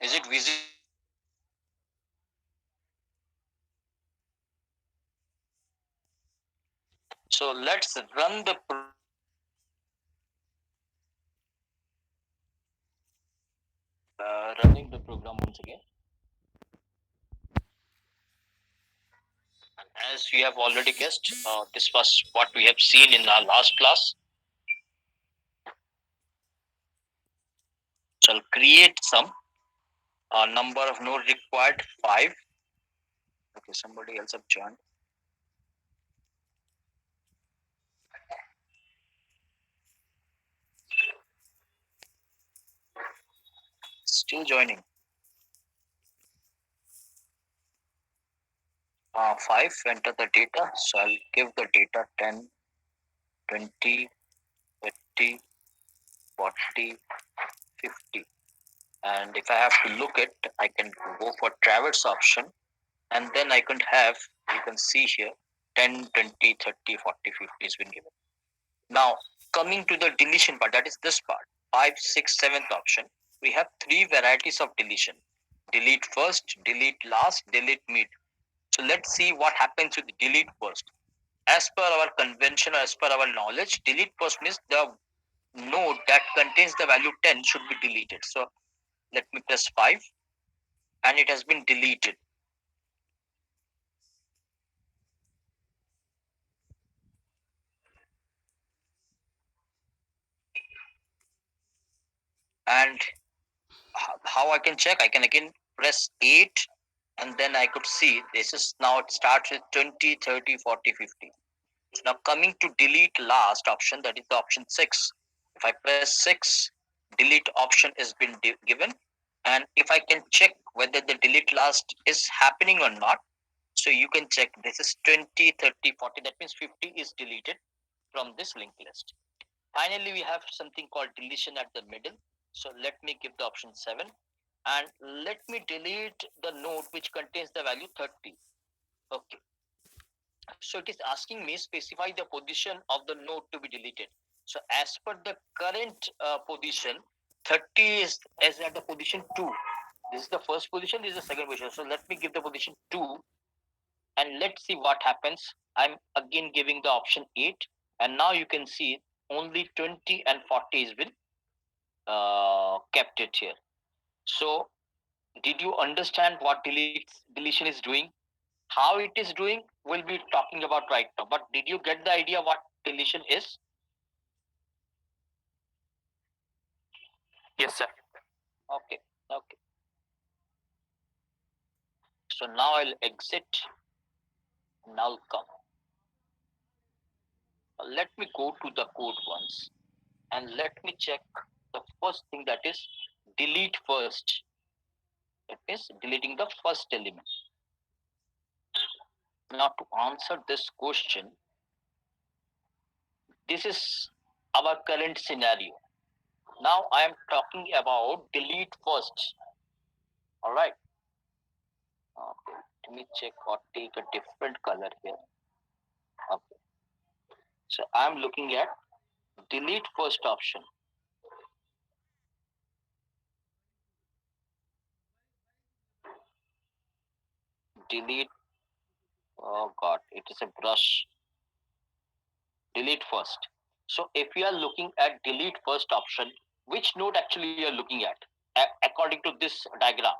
Is it visible? So let's run the running the program once again. As we have already guessed, this was what we have seen in our last class. So I'll create some number of node required 5. Okay, somebody else have joined. Still joining. 5, enter the data. So I'll give the data 10, 20, 30, 40, 50. And if I have to look it, I can go for traverse option, and then I can have, you can see here, 10, 20, 30, 40, 50 has been given. Now, coming to the deletion part, that is this part, 5, 6, 7th option, we have 3 varieties of deletion. Delete first, delete last, delete mid. So let's see what happens with delete first. As per our convention or as per our knowledge, delete first means the node that contains the value 10 should be deleted. So let me press 5 and it has been deleted. And how I can check? I can again press 8 and then I could see this is now it starts with 20, 30, 40, 50. Now coming to delete last option, that is the option 6. If I press 6, delete option is been given, and if I can check whether the delete last is happening or not, so you can check this is 20, 30, 40, that means 50 is deleted from this linked list. Finally, we have something called deletion at the middle. So let me give the option 7 and let me delete the node which contains the value 30. Okay. So it is asking me specify the position of the node to be deleted. So as per the current position, 30 is at the position 2. This is the first position, this is the second position. So let me give the position 2 and let's see what happens. I'm again giving the option 8 and now you can see only 20 and 40 is been kept it here. So did you understand what deletion is doing? How it is doing, we'll be talking about right now. But did you get the idea what deletion is? Yes, sir. Okay. Okay. So now I'll exit. Now I'll come. Let me go to the code once and let me check the first thing, that is delete first. It is deleting the first element. Now to answer this question, this is our current scenario. Now I am talking about delete first. All right. Okay. Let me check or take a different color here. Okay. So I'm looking at delete first option. Delete. Oh God, it is a brush. Delete first. So if you are looking at delete first option, which node actually you are looking at according to this diagram?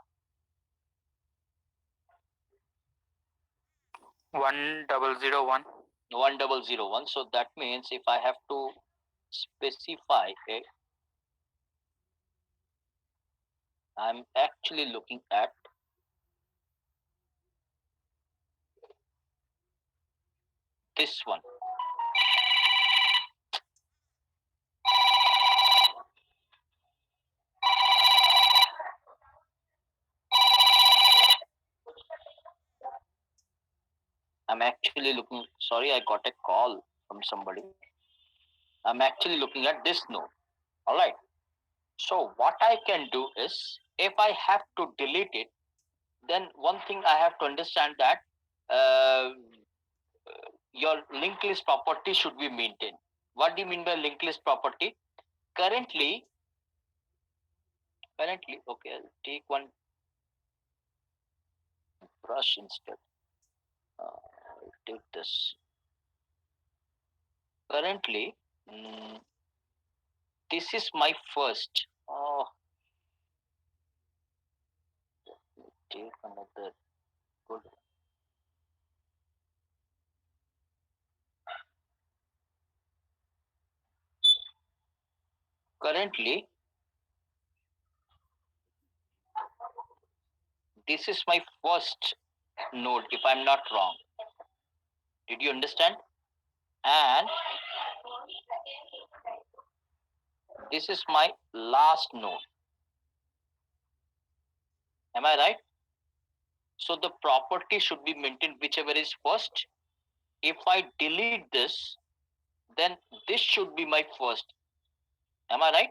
1001. 1001. So that means if I have to specify it, I'm actually looking at this one. I'm actually looking. Sorry, I got a call from somebody. I'm actually looking at this node. All right. So what I can do is, if I have to delete it, then one thing I have to understand that uh, your linked list property should be maintained. What do you mean by linked list property? Currently, Currently, okay, I'll take one brush instead. I'll take this. Currently, this is my first. Oh, take another good. Currently, this is my first node, if I'm not wrong. Did you understand? And this is my last node. Am I right? So the property should be maintained whichever is first. If I delete this, then this should be my first. Am I right?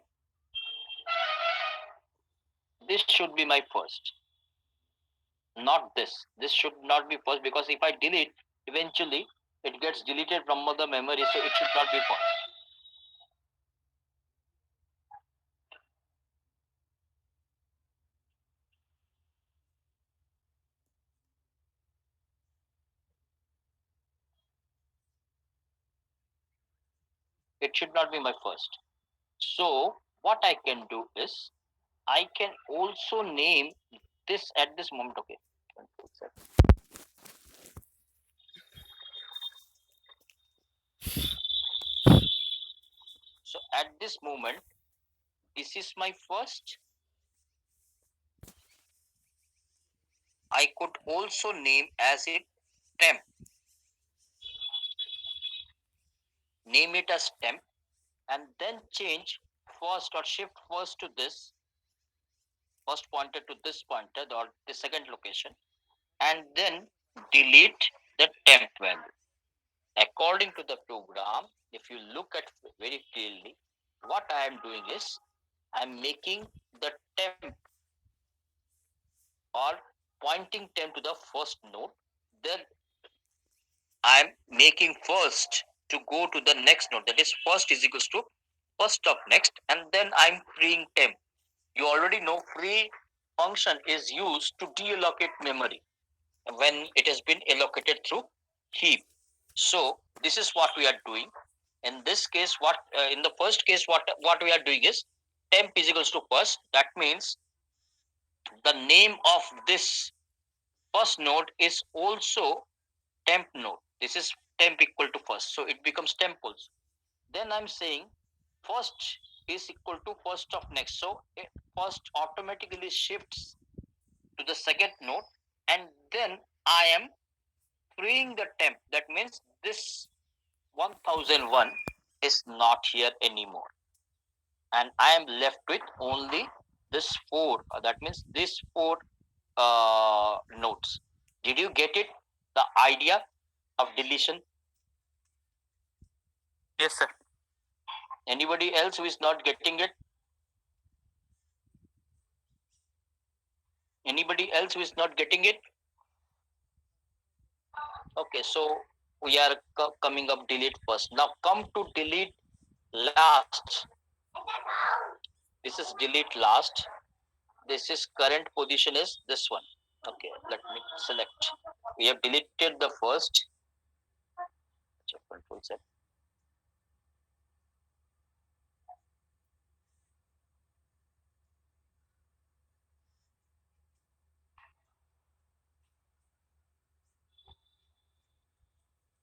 This should be my first. Not this. This should not be first, because if I delete, eventually it gets deleted from the memory, so it should not be first. It should not be my first. So what I can do is, I can also name this at this moment. Okay. So at this moment, this is my first. I could also name as it temp. Name it as temp, and then change first or shift first to this first pointer to this pointer or the second location, and then delete the temp value. According to the program, if you look at very clearly, what I am doing is, I'm making the temp or pointing temp to the first node. Then I'm making first to go to the next node. That is, first is equals to first of next, and then I'm freeing temp. You already know free function is used to deallocate memory when it has been allocated through heap. So this is what we are doing. In this case, what in the first case, what we are doing is, temp is equals to first. That means the name of this first node is also temp node. This is temp equal to first, so it becomes temp also. Then I'm saying first is equal to first of next, so first automatically shifts to the second node, and then I am freeing the temp. That means this 1001 is not here anymore, and I am left with only this four. That means these four nodes. Did you get it? The idea of deletion. Yes, sir. Anybody else who is not getting it? Anybody else who is not getting it? Okay, so we are coming up delete first. Now come to delete last. This is delete last. This is current position is this one. Okay, let me select. We have deleted the first. Control Z.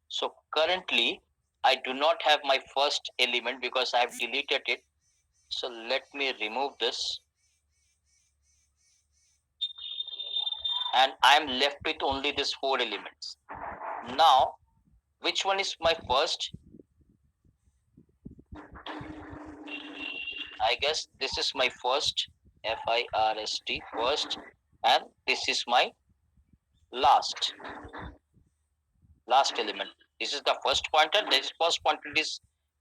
So currently I do not have my first element because I have deleted it. So let me remove this, and I am left with only these four elements. Now, which one is my first? I guess this is my first, F-I-R-S-T, first, and this is my last element. This is the first pointer. This first pointer is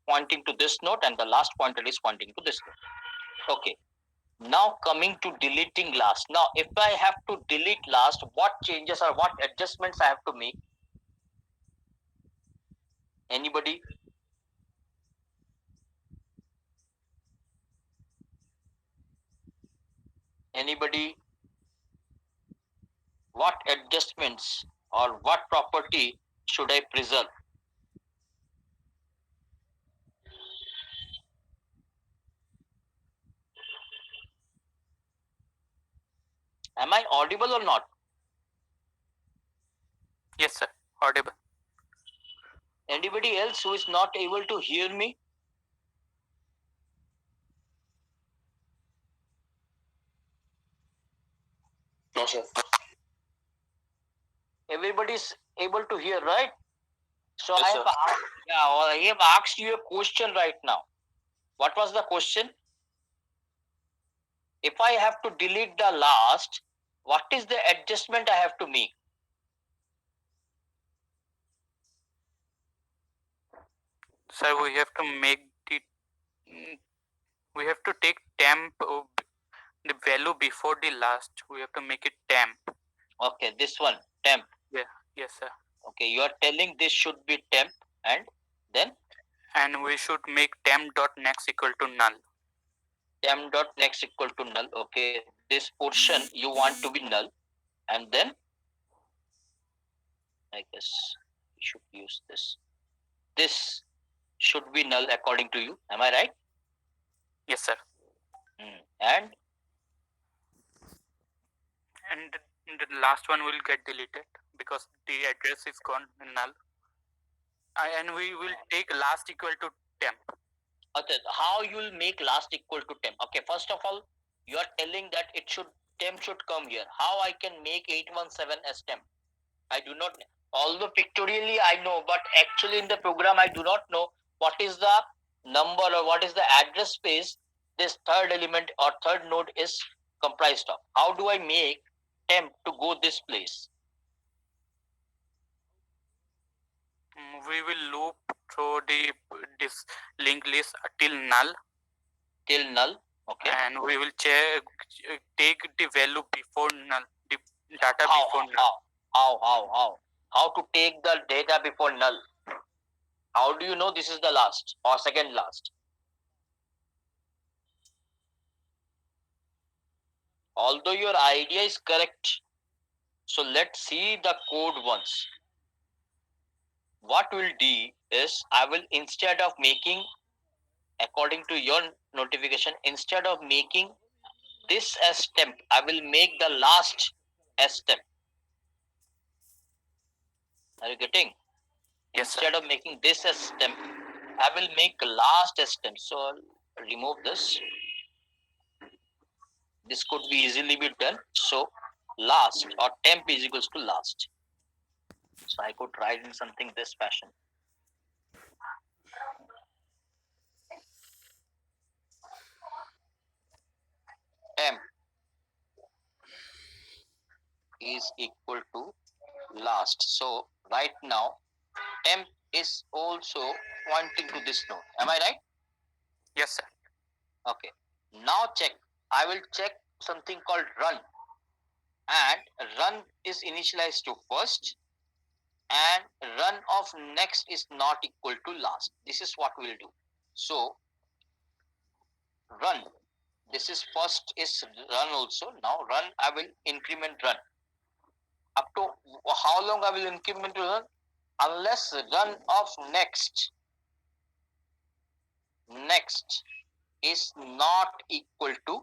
pointing to this node, and the last pointer is pointing to this node. Okay. Now coming to deleting last. Now, if I have to delete last, what changes or what adjustments I have to make? Anybody? Anybody? What adjustments or what property should I preserve? Am I audible or not? Yes, sir. Audible. Anybody else who is not able to hear me? No, sir. Everybody is able to hear, right? So Yes, I sir. have I have asked you a question right now. What was the question? If I have to delete the last, what is the adjustment I have to make? Sir, we have to make we have to take temp the value before the last. We have to make it temp. Okay, this one, temp. Yes, sir. Okay, you are telling this should be temp, and then And we should make temp dot next equal to null. temp dot next equal to null. Okay, this portion you want to be null, and then I guess we should use this. This should be null according to you. Am I right? Yes, sir. And And the last one will get deleted because the address is gone null. And we will take last equal to temp. okay, how you will make last equal to temp? Okay, first of all, you are telling that temp should come here. How I can make 817 as temp? I do not. Although pictorially I know, but actually in the program I do not know what is the number or what is the address space this third element or third node is comprised of. How do I make temp to go this place? We will loop through this linked list till null. Till null. Okay. And we will take the value before null, the data How, before null. how to take the data before null? How do you know this is the last or second last? Although your idea is correct, so let's see the code once. What we'll do is I will, instead of making, according to your notification, instead of making this as temp, I will make the last as temp. Are you getting? Yes, Instead of making this as temp, I will make last as temp. So I'll remove this. This could be easily be done. So last or temp is equals to last. So I could write in something this fashion. Temp is equal to last. So right now temp is also pointing to this node. Am I right? Yes, sir. Okay. Now check. I will check something called run. And run is initialized to first, and run of next is not equal to last. This is what we'll do. So run. This is first is run also. Now run, I will increment run. Up to how long I will increment run? Unless run of next is not equal to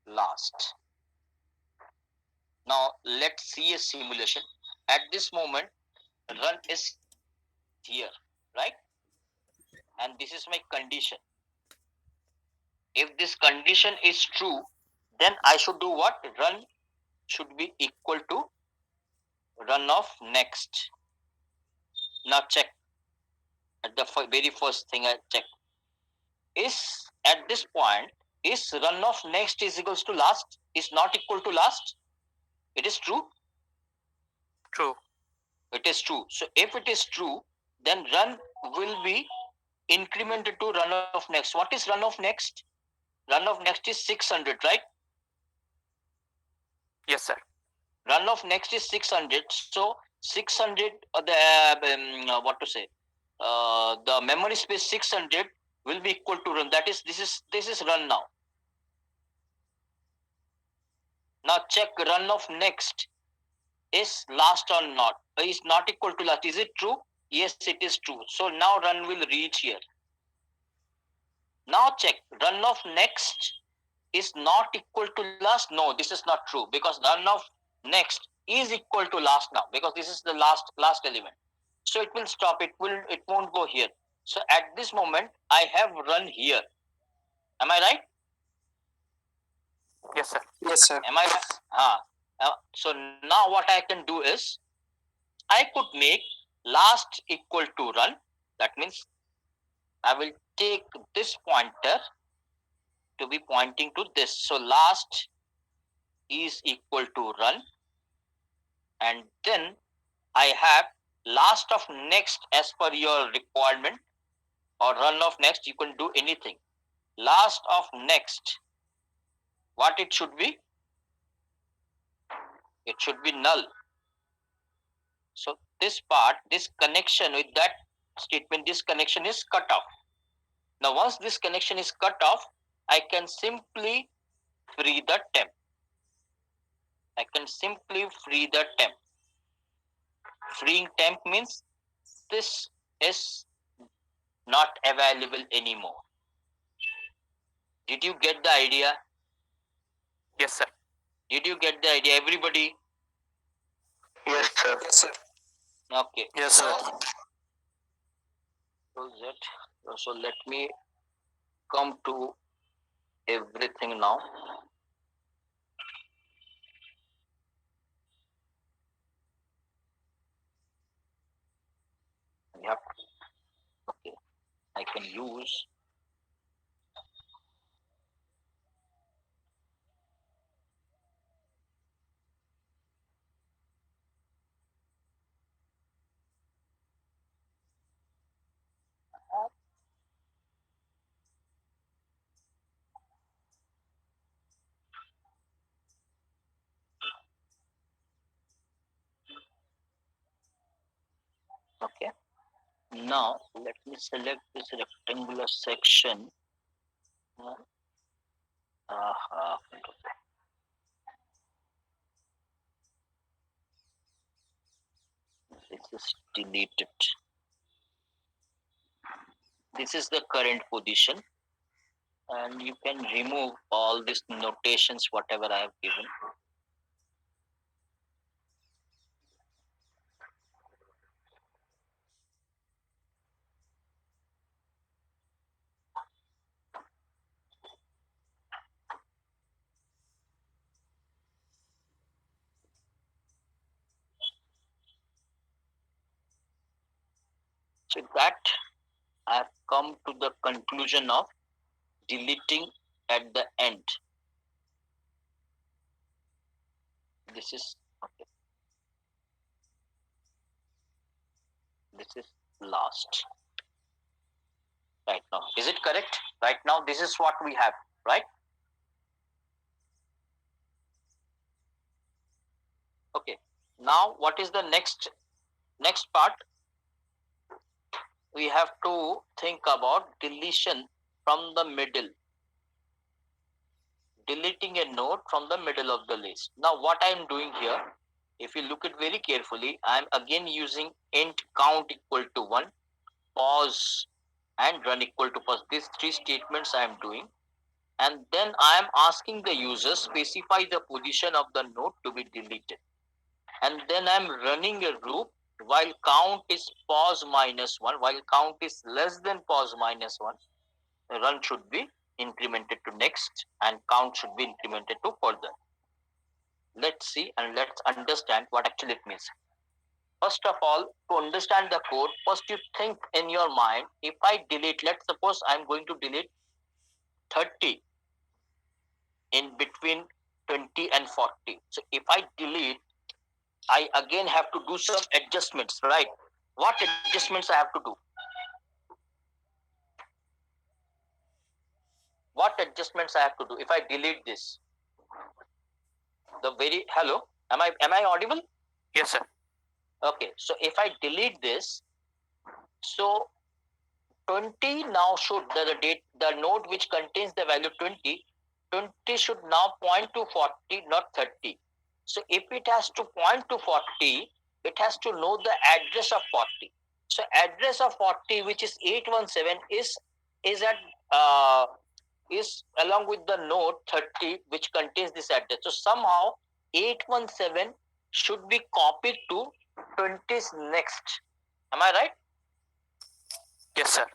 last. Now let's see a simulation. At this moment, run is here, right? And this is my condition. If this condition is true, then I should do what? Run should be equal to run of next. Now check. At the very first thing I check is, at this point, is run of next is equals to last, is not equal to last. It is true. True. It is true. So if it is true, then run will be incremented to run of next. What is run of next? Run of next is 600, right? Yes, sir. Run of next is 600. So 600, what to say? The memory space 600 will be equal to run. That is, this is run now. Now check run of next is last or not. Is not equal to last. Is it true? Yes, it is true. So now run will reach here. Now check run of next is not equal to last. No, this is not true, because run of next is equal to last now, because this is the last element. So it will stop. It won't go here. So at this moment I have run here. Am I right? Yes, sir. Yes, sir. Am I right? So now what I can do is I could make last equal to run. That means I will take this pointer to be pointing to this. So last is equal to run, and then I have last of next as per your requirement, or run of next. You can do anything. Last of next, what it should be? It should be null. So this part, this connection with that statement, this connection is cut off. Now once this connection is cut off, I can simply free the temp. I can simply free the temp. Freeing temp means this is not available anymore. Did you get the idea? Yes, sir. Did you get the idea, everybody? Yes, sir. Yes, sir. Okay. Yes, sir. So let me come to everything now. Yep. Okay. I can use okay. Now let me select this rectangular section. This is deleted. This is the current position, and you can remove all these notations whatever I have given. So that I have come to the conclusion of deleting at the end. This is okay. This is last. Right now, is it correct? Right now, this is what we have, right? Okay. Now, what is the next part? We have to think about deletion from the middle. Deleting a node from the middle of the list. Now, what I am doing here, if you look at very carefully, I am again using int count equal to 1, pause, and run equal to pause. These three statements I am doing. And then I am asking the user specify the position of the node to be deleted. And then I am running a loop while count is pause minus 1, while count is less than pause minus 1, run should be incremented to next and count should be incremented to further. Let's see and let's understand what actually it means. First of all, to understand the code, first you think in your mind, if I delete, let's suppose I'm going to delete 30 in between 20 and 40. So if I delete, I again have to do some adjustments, right? What adjustments I have to do? What adjustments I have to do if I delete this? Hello, am I audible? Yes, sir. Okay, so if I delete this, so 20 now should the node which contains the value 20 20 should now point to 40, not 30. So if it has to point to 40, it has to know the address of 40. So address of 40, which is 817, is at is along with the node 30, which contains this address. So somehow 817 should be copied to 20's next. Am I right? Yes, sir.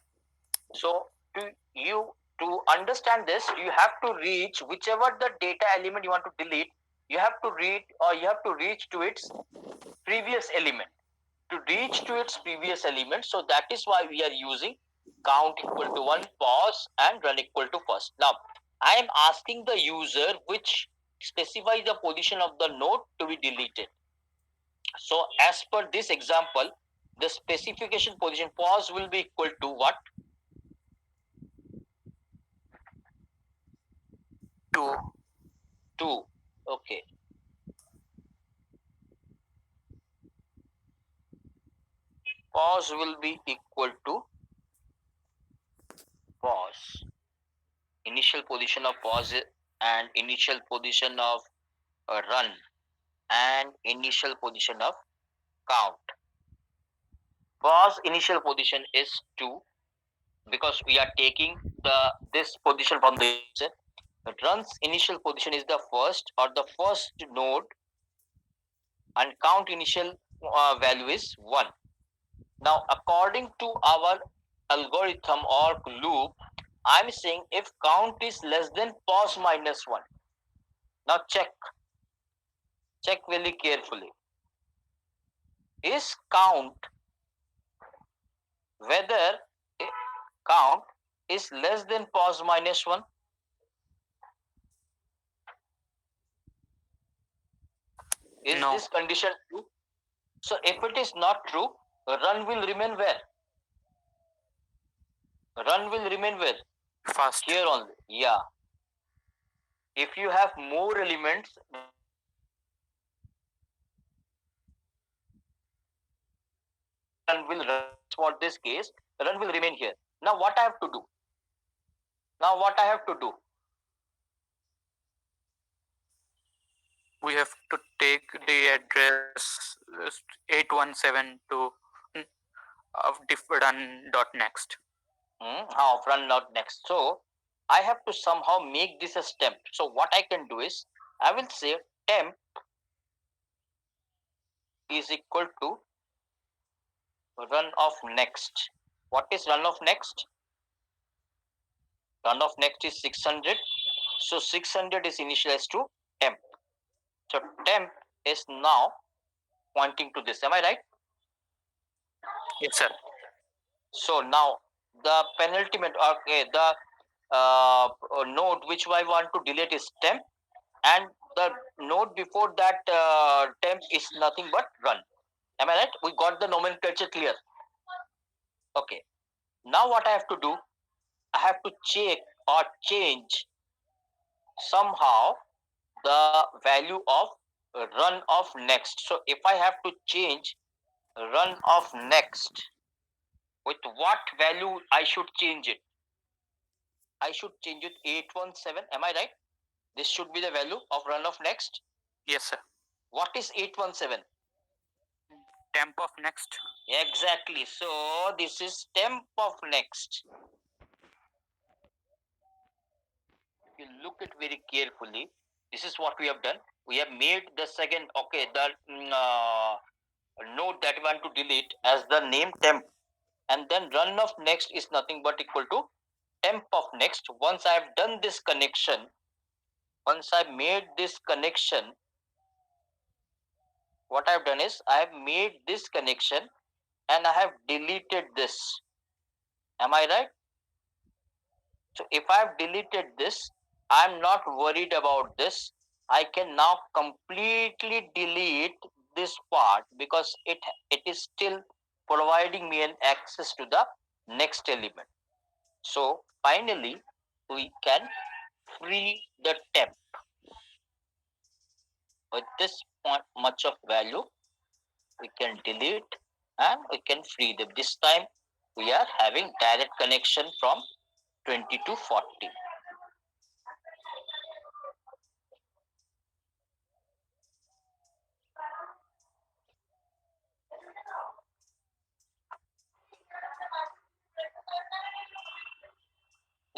So to understand this, you have to reach whichever the data element you want to delete. You have to read, or you have to reach to its previous element. To reach to its previous element, so that is why we are using count equal to 1, pause, and run equal to first. Now I am asking the user which specifies the position of the node to be deleted. So as per this example, the specification position pause will be equal to what? 2. 2. Okay. Pause will be equal to pause. Initial position of pause and initial position of run and initial position of count. Pause initial position is 2 because we are taking this position from the user. Run's initial position is the first or the first node, and count initial value is 1. Now according to our algorithm or loop, I'm saying if count is less than pause minus 1. Now check very carefully. Is count whether count is less than pause minus 1? Is No. this condition true? So if it is not true, run will remain where? Run will remain where? First. Here only. Yeah. If you have more elements, run will run. For this case, run will remain here. Now what I have to do? We have to take the address 817 to of run.next. Run not next. So I have to somehow make this a temp. So what I can do is I will say temp is equal to run of next. What is run of next? Run of next is 600. So 600 is initialized to temp. So temp is now pointing to this. Am I right? Yes, sir. So now the penultimate, okay, the node which I want to delete is temp, and the node before that temp is nothing but run. Am I right? We got the nomenclature clear. Okay. Now what I have to do? I have to check or change somehow the value of run of next. So if I have to change run of next, with what value I should change it? I should change it 817. Am I right? This should be the value of run of next. Yes, sir. What is 817? Temp of next. Exactly. So this is temp of next. If you look at very carefully, this is what we have done. We have made the second, okay, the node that we want to delete as the name temp, and then run of next is nothing but equal to temp of next. Once I have done this connection, once I made this connection, what I have done is I have made this connection and I have deleted this. Am I right? So if I have deleted this, I am not worried about this. I can now completely delete this part because it is still providing me an access to the next element. So finally, we can free the temp with this much of value. We can delete and we can free them. This time we are having direct connection from 20 to 40.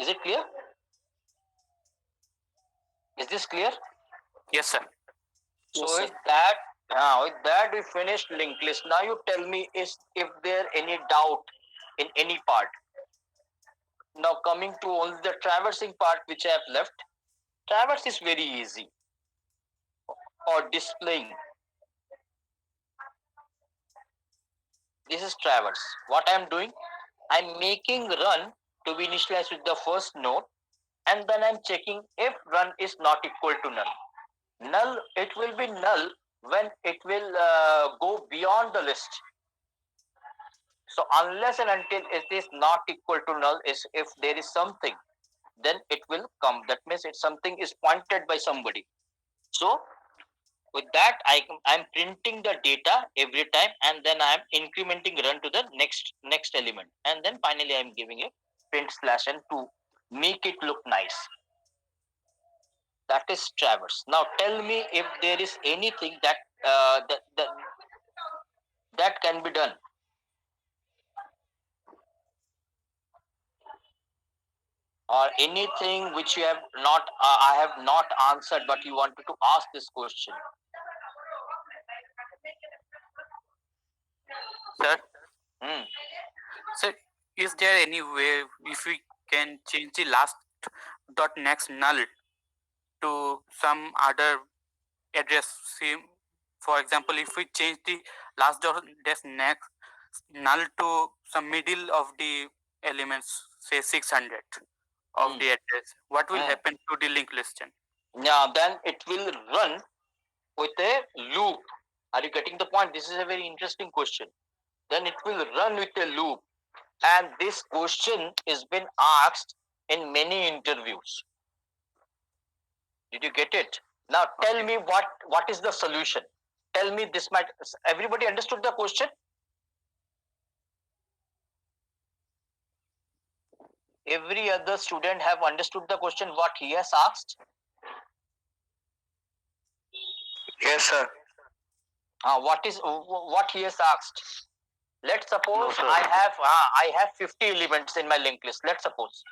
Is it clear? Is this clear? Yes, sir. So Yes, sir. with that we finished linked list. Now you tell me is if there any doubt in any part. Now coming to only the traversing part which I have left. Traverse is very easy. Or displaying. This is traverse. What I am doing, I'm making run to be initialized with the first node, and then I'm checking if run is not equal to null. Null, it will be null when it will go beyond the list. So unless and until it is not equal to null, is if there is something, then it will come. That means it's something is pointed by somebody. So with that, I'm printing the data every time, and then I'm incrementing run to the next element, and then finally I'm giving a print slash n to make it look nice. That is traverse. Now tell me if there is anything that can be done. Or anything which you have not I have not answered but you wanted to ask this question. Sir, Hmm. sir, is there any way if we can change the last dot next null to some other address? See, for example, if we change the last dot dash next null to some middle of the elements, say 600 of the address, what will happen to the linked list? Yeah, then it will run with a loop. Are you getting the point? This is a very interesting question. Then it will run with a loop, and this question is been asked in many interviews. Did you get it? Now tell me what is the solution. Tell me this might everybody understood the question? Every other student have understood the question what he has asked? Yes, sir. What he has asked? Let's suppose No, sir. I have 50 elements in my linked list. Let's suppose.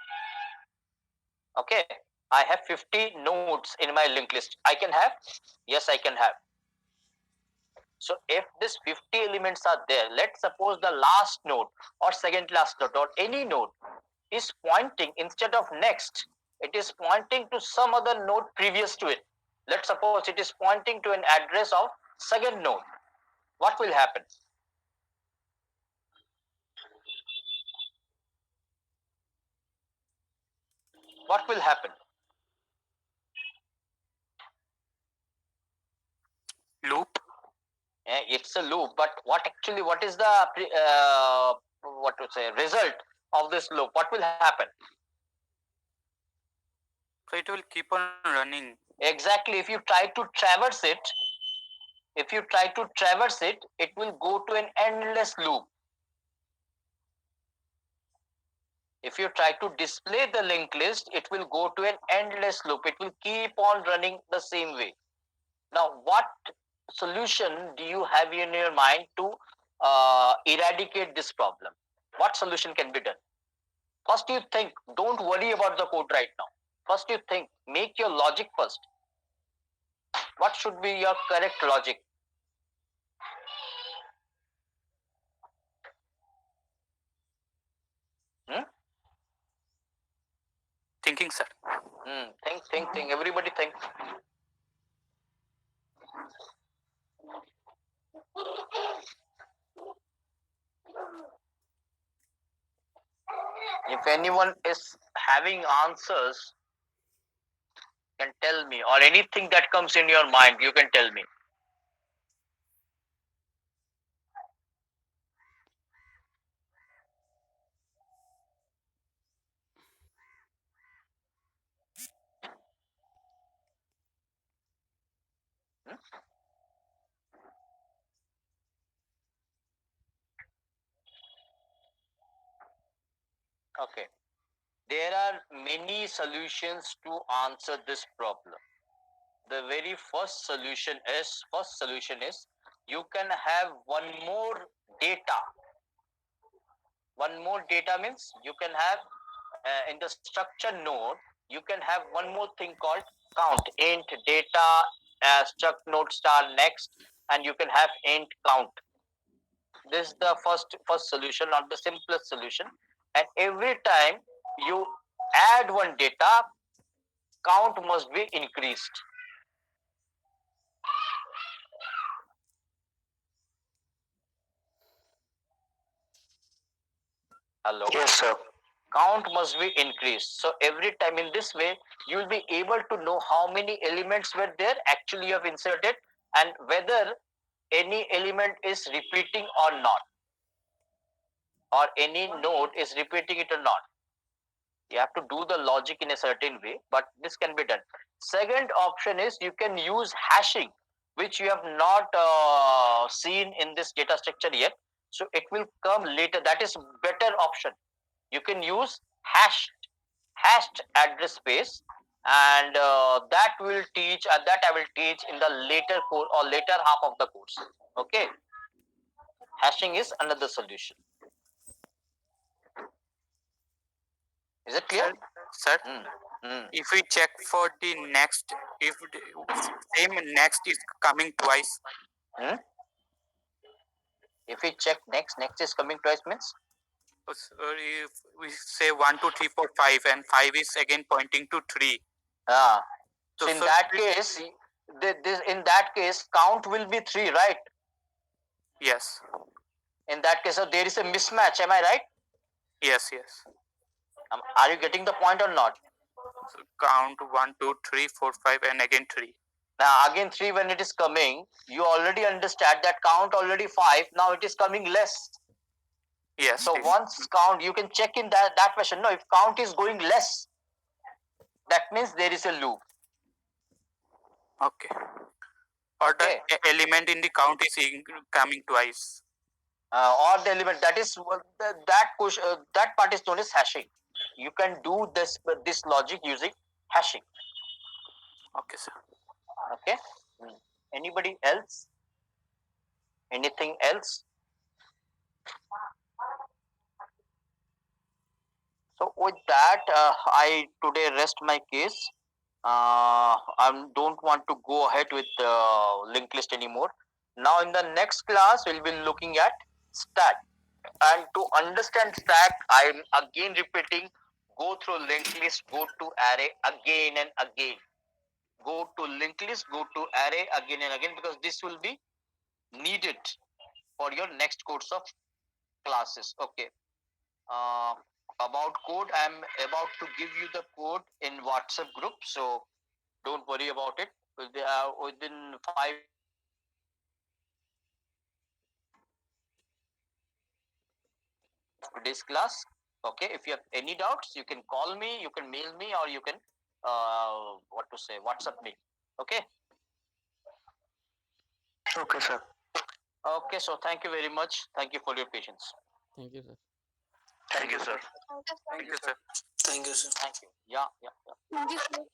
Okay. I have 50 nodes in my linked list. I can have? Yes, I can have. So if this 50 elements are there, let's suppose the last node or second last node or any node is pointing instead of next, it is pointing to some other node previous to it. Let's suppose it is pointing to an address of second node. What will happen? What will happen? Loop. It's a loop, but what is the what to say result of this loop? What will happen? So it will keep on running. Exactly. If you try to traverse it, it will go to an endless loop. If you try to display the linked list, it will go to an endless loop. It will keep on running the same way. Now, what solution do you have in your mind to eradicate this problem? What solution can be done? First, you think, don't worry about the code right now. First, you think, make your logic first. What should be your correct logic? Hmm? Thinking, sir. Think. Everybody think. If anyone is having answers, can tell me, or anything that comes in your mind, you can tell me. Hmm? Okay. There are many solutions to answer this problem. The very first solution is you can have one more data. One more data means you can have in the structure node, you can have one more thing called count, int data struct node star next, and you can have int count. This is the first solution, not the simplest solution. And every time you add one data, count must be increased. Hello. Yes, sir. Count must be increased. So every time in this way, you will be able to know how many elements were there actually you have inserted, and whether any element is repeating or not, or any node is repeating it or not. You have to do the logic in a certain way, but this can be done. Second option is you can use hashing, which you have not seen in this data structure yet. So it will come later. That is better option. You can use hashed address space, and that will teach that I will teach in the later course or later half of the course. Okay, hashing is another solution. Is it clear? Sir, if we check for the next, if the same next is coming twice, If we check next is coming twice means if we say 1, 2, 3, 4, 5, and 5 is again pointing to 3. So in that case, in that case, count will be 3, right? Yes. In that case, so there is a mismatch. Am I right? Yes. Are you getting the point or not? So count 1, 2, 3, 4, 5, and again 3. Now again 3 when it is coming, you already understand that count already 5. Now it is coming less. Yes. So once count, you can check in that question. No, if count is going less, that means there is a loop. Okay. Or the element in the count is coming twice. Or the element that is that part is known as hashing. You can do this logic using hashing. Okay, sir. Okay. Anybody else? Anything else? So with that, I today rest my case. I don't want to go ahead with linked list anymore. Now in the next class, we'll be looking at stack. And to understand stack, I'm again repeating, go through linked list, go to array again and again. Go to linked list, go to array again and again, because this will be needed for your next course of classes. Okay. About code, I'm about to give you the code in WhatsApp group, so don't worry about it. Within 5 today's class. Okay, if you have any doubts, you can call me, you can mail me, or you can WhatsApp me. Okay. Okay, sir. Okay, so thank you very much. Thank you for your patience. Thank you, sir. Thank you, sir. Thank you, sir. Thank you, sir. Thank you. Yeah. Thank you, sir.